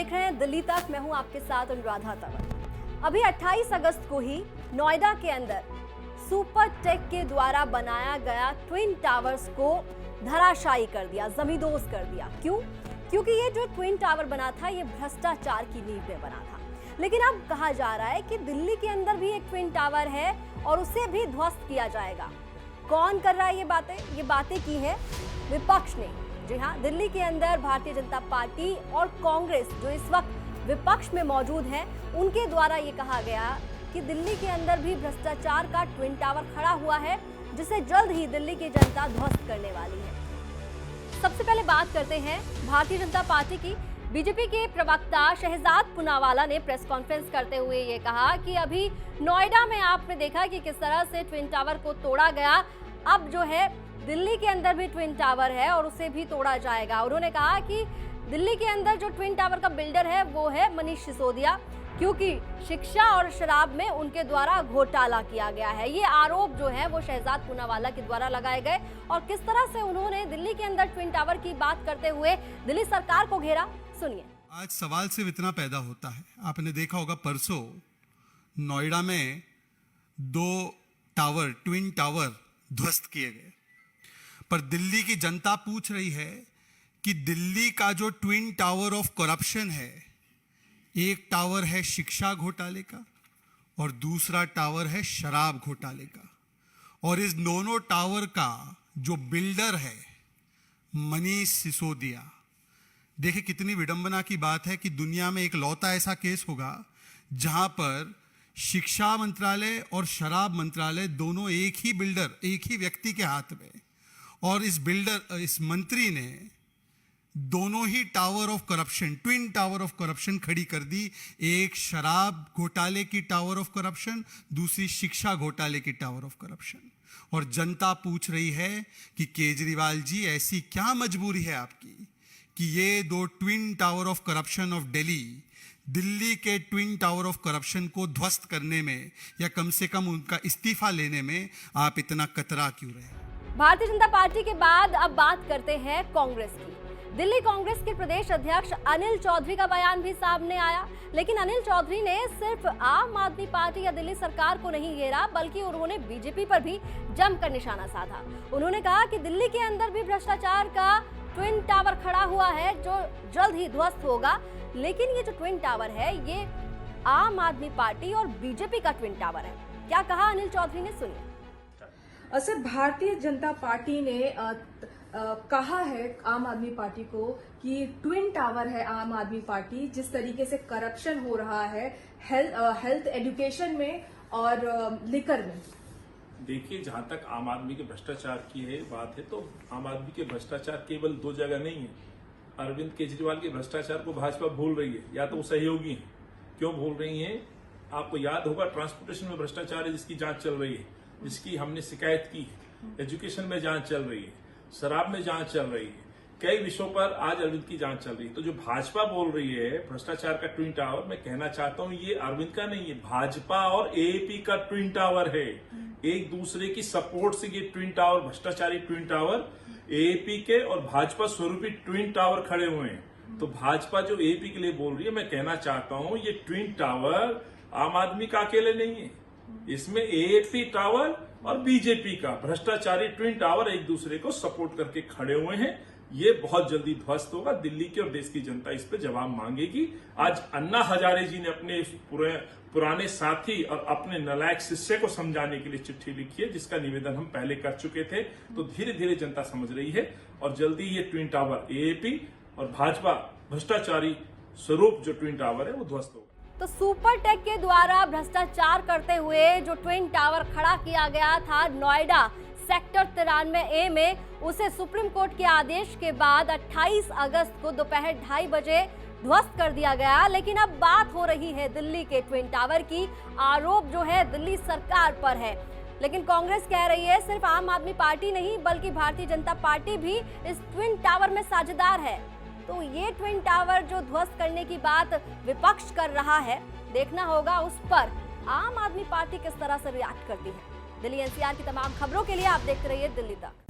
देख रहे हैं दिल्ली तक। मैं हूं आपके साथ अनुराधा तंवर। अभी 28 अगस्त को ही नोएडा के अंदर सुपर टेक के द्वारा बनाया गया ट्विन टावर्स को धराशायी कर दिया, जमींदोज कर दिया। क्यों? क्योंकि ये जो ट्विन टावर बना था ये भ्रष्टाचार की नींव में बना था। लेकिन अब कहा जा रहा है कि दिल्ली के अंदर भी एक ट्विन टावर है और उसे भी ध्वस्त किया जाएगा। कौन कर रहा है ये बातें? ये बातें की है विपक्ष ने। जी हाँ, दिल्ली के अंदर भारतीय जनता पार्टी और कांग्रेस जो इस वक्त विपक्ष में मौजूद हैं, उनके द्वारा ये कहा गया कि दिल्ली के अंदर भी भ्रष्टाचार का ट्विन टावर खड़ा हुआ है, जिसे जल्द ही दिल्ली की जनता ध्वस्त करने वाली है। सबसे पहले बात करते हैं भारतीय जनता पार्टी की। बीजेपी के प्रवक्ता शहजाद पूनावाला ने प्रेस कॉन्फ्रेंस करते हुए ये कहा कि अभी नोएडा में आपने देखा कि किस तरह से ट्विन टावर को तोड़ा गया। अब जो है दिल्ली के अंदर भी ट्विन टावर है और उसे भी तोड़ा जाएगा। उन्होंने कहा कि दिल्ली के अंदर जो ट्विन टावर का बिल्डर है वो है मनीष सिसोदिया, क्योंकि शिक्षा और शराब में उनके द्वारा घोटाला किया गया है। ये आरोप जो है वो शहजाद पूनावाला के द्वारा लगाए गए और किस तरह से उन्होंने दिल्ली के अंदर ट्विन टावर की बात करते हुए दिल्ली सरकार को घेरा, सुनिए। आज सवाल सिर्फ इतना पैदा होता है, आपने देखा होगा परसों नोएडा में 2 टावर, ट्विन टावर ध्वस्त किए गए, पर दिल्ली की जनता पूछ रही है कि दिल्ली का जो ट्विन टावर ऑफ करप्शन है, एक टावर है शिक्षा घोटाले का और दूसरा टावर है शराब घोटाले का, और इस दोनों टावर का जो बिल्डर है मनीष सिसोदिया। देखिए कितनी विडंबना की बात है कि दुनिया में एक लौता ऐसा केस होगा जहां पर शिक्षा मंत्रालय और शराब मंत्रालय दोनों एक ही बिल्डर, एक ही व्यक्ति के हाथ में, और इस मंत्री ने दोनों ही tower of corruption, twin tower of corruption खड़ी कर दी। एक शराब घोटाले की टावर ऑफ करप्शन, दूसरी शिक्षा घोटाले की टावर ऑफ करप्शन। और जनता पूछ रही है कि केजरीवाल जी ऐसी क्या मजबूरी है आपकी कि ये 2 twin tower of corruption of Delhi के ट्विन टावर ऑफ करप्शन को ध्वस्त करने में या कम से कम उनका इस्तीफा लेने में आप इतना कतरा क्यों रहे? भारतीय जनता पार्टी के बाद अब बात करते हैं कांग्रेस की। दिल्ली कांग्रेस के प्रदेश अध्यक्ष अनिल चौधरी का बयान भी सामने आया, लेकिन अनिल चौधरी ने सिर्फ आम आदमी पार्टी या दिल्ली सरकार को नहीं घेरा, बल्कि उन्होंने बीजेपी पर भी जमकर निशाना साधा। उन्होंने कहा कि दिल्ली के अंदर भी भ्रष्टाचार का ट्विन टावर खड़ा हुआ है जो जल्द ही ध्वस्त होगा। लेकिन ये जो ट्विन टावर है ये आम आदमी पार्टी और बीजेपी का ट्विन टावर है। क्या कहा अनिल चौधरी ने, सुनिए। सर, भारतीय जनता पार्टी ने कहा है आम आदमी पार्टी को कि ट्विन टावर है आम आदमी पार्टी, जिस तरीके से करप्शन हो रहा है हेल्थ एजुकेशन में और लिकर में। देखिए, जहां तक आम आदमी के भ्रष्टाचार की है बात है, तो आम आदमी के भ्रष्टाचार केवल 2 जगह नहीं है। अरविंद केजरीवाल के भ्रष्टाचार को भाजपा भूल रही है, या तो वो सहयोगी हैं। क्यों भूल रही हैं? आपको याद होगा ट्रांसपोर्टेशन में भ्रष्टाचार है जिसकी जांच चल रही है, जिसकी हमने शिकायत की है। एजुकेशन में जांच चल रही है, शराब में जांच चल रही है, कई विषयों पर आज अरविंद की जांच चल रही है। तो जो भाजपा बोल रही है भ्रष्टाचार का ट्विन टावर, मैं कहना चाहता हूं ये अरविंद का नहीं है, भाजपा और एएपी का ट्विन टावर है। एक दूसरे की सपोर्ट से ये ट्विन टावर, भ्रष्टाचारी ट्विन टावर, एएपी के और भाजपा स्वरूपी ट्विन टावर खड़े हुए हैं। तो भाजपा जो एएपी के लिए बोल रही है, मैं कहना चाहता हूं ये ट्विन टावर आम आदमी का अकेले नहीं है, इसमें एएपी टावर और बीजेपी का भ्रष्टाचारी ट्विन टावर एक दूसरे को सपोर्ट करके खड़े हुए हैं। ये बहुत जल्दी ध्वस्त होगा। दिल्ली की और देश की जनता इस पे जवाब मांगेगी। आज अन्ना हजारे जी ने अपने पुराने साथी और अपने नालायक शिष्य को समझाने के लिए चिट्ठी लिखी है, जिसका निवेदन हम पहले कर चुके थे। तो धीरे धीरे जनता समझ रही है और जल्दी ये ट्विन टावर एएपी और भाजपा भ्रष्टाचारी स्वरूप जो ट्विन टावर है वो ध्वस्त होगा। तो सुपर टेक के द्वारा भ्रष्टाचार करते हुए जो ट्विन टावर खड़ा किया गया था नोएडा सेक्टर 93A में, उसे सुप्रीम कोर्ट के आदेश के बाद 28 अगस्त को दोपहर 2:30 बजे ध्वस्त कर दिया गया। लेकिन अब बात हो रही है दिल्ली के ट्विन टावर की। आरोप जो है दिल्ली सरकार पर है, लेकिन कांग्रेस कह रही है सिर्फ आम आदमी पार्टी नहीं बल्कि भारतीय जनता पार्टी भी इस ट्विन टावर में साझेदार है। तो ये ट्विन टावर जो ध्वस्त करने की बात विपक्ष कर रहा है, देखना होगा उस पर आम आदमी पार्टी किस तरह से रिएक्ट करती है। दिल्ली एनसीआर की तमाम खबरों के लिए आप देखते रहिए दिल्ली तक।